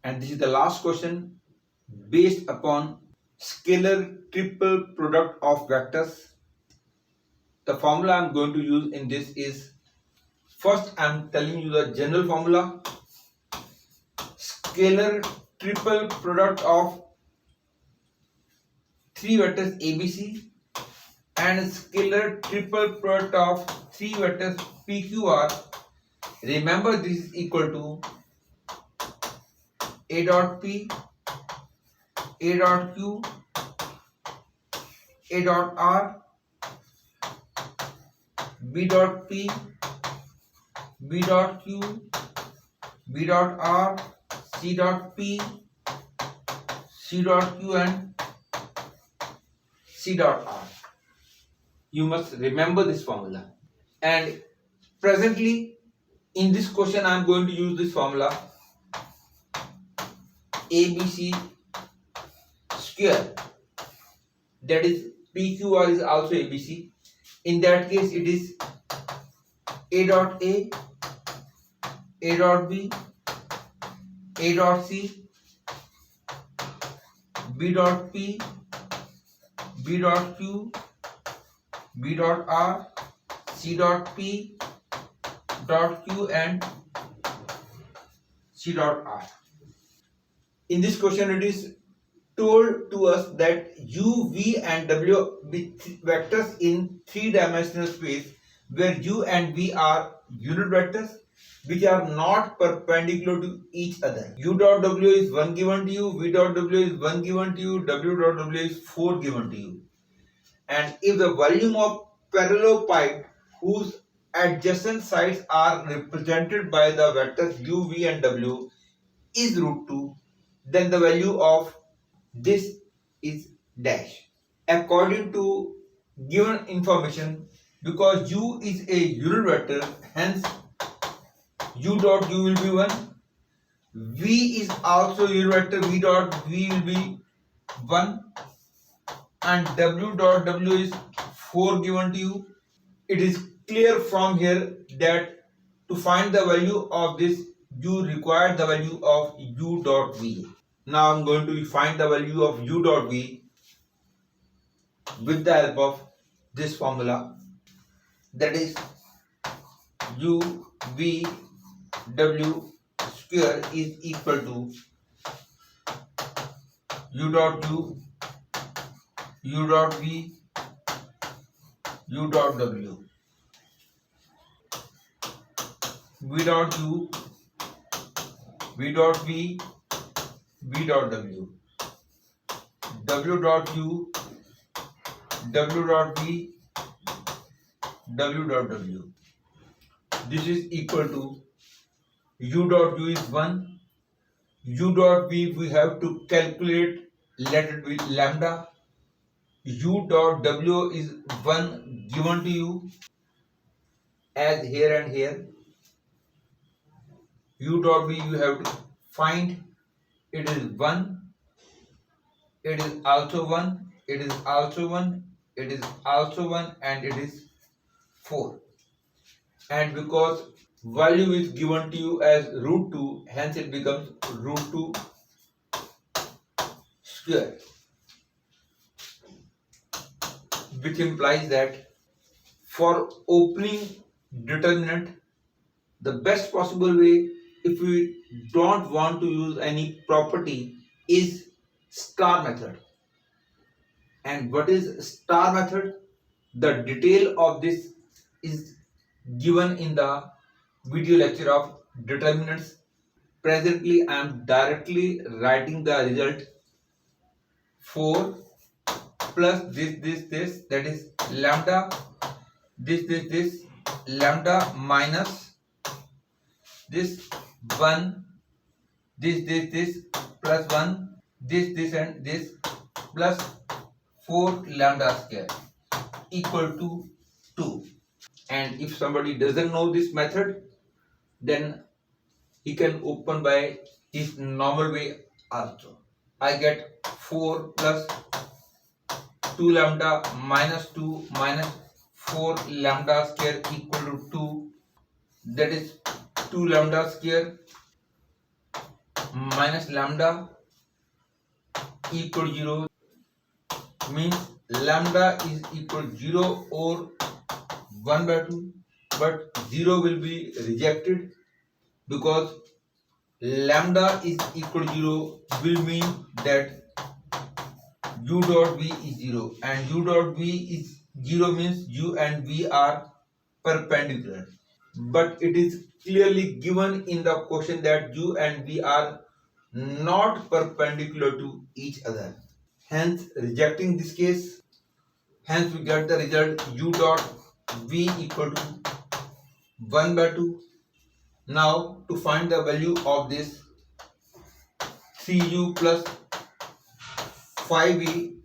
And this is the last question based upon scalar triple product of vectors. The formula I'm going to use in this is, first I'm telling you the general formula. Scalar triple product of three vectors ABC and scalar triple product of three vectors PQR. Remember, this is equal to A dot P, A dot Q, A dot R, B dot P, B dot Q, B dot R, C dot P, C dot Q and C dot R. You must remember this formula. And presently in this question I am going to use this formula ABC square, that is PQR is also ABC. In that case it is A dot A, A dot B, A dot C, B dot P, B dot Q, B dot R, C dot P, dot Q and C dot R. In this question it is told to us that U, V and W be vectors in three-dimensional space where U and V are unit vectors which are not perpendicular to each other. U dot W is 1 given to you, V dot W is 1 given to you, W dot W is 4 given to you. And if the volume of parallelepiped whose adjacent sides are represented by the vectors U, V and W is root 2, then the value of this is dash. According to given information, because U is a unit vector, hence U dot U will be 1. V is also unit vector, V dot V will be 1. And W dot W is 4 given to you. It is clear from here that to find the value of this, you require the value of U dot V. Now I'm going to find the value of U dot V with the help of this formula, that is U V W square is equal to U dot U, U dot V, U dot W. V dot U, V dot V, V dot W. W dot U, W dot V, W dot W. This is equal to U dot U is 1. U dot V we have to calculate, let it be lambda. U dot W is 1 given to you as here and here. U dot V you have to find, it is 1, it is also 1, it is also 1, it is also 1 and it is 4. And because value is given to you as root 2, hence it becomes root 2 square, which implies that for opening determinant, the best possible way, if we don't want to use any property, is star method. And what is star method? The detail of this is given in the video lecture of determinants. Presently I am directly writing the result 4 plus this, that is lambda, this lambda minus this 1, this plus 1, this and this plus 4 lambda square equal to 2. And if somebody doesn't know this method, then he can open by his normal way also. I get 4 plus 2 lambda minus 2 minus 4 lambda square equal to 2, that is 2 lambda square minus lambda equal to 0 means lambda is equal to 0 or 1 by 2, but 0 will be rejected because lambda is equal to 0 will mean that u dot v is 0, and u dot v is 0 means u and v are perpendicular, but it is clearly given in the question that u and v are not perpendicular to each other, hence rejecting this case. Hence we get the result u dot v equal to 1 by 2. Now to find the value of this 3u plus 5v,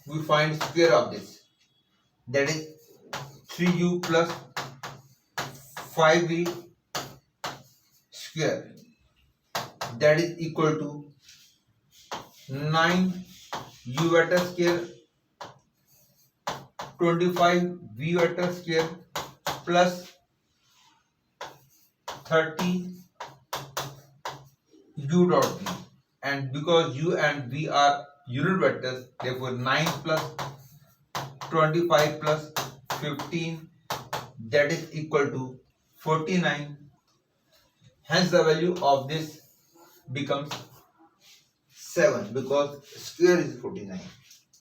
we find square of this, that is 3u plus 5v square, that is equal to 9u vector square 25v vector square plus 30 u dot v, and because u and v are unit vectors, therefore 9 plus 25 plus 15, that is equal to 49. Hence the value of this becomes 7 because square is 49.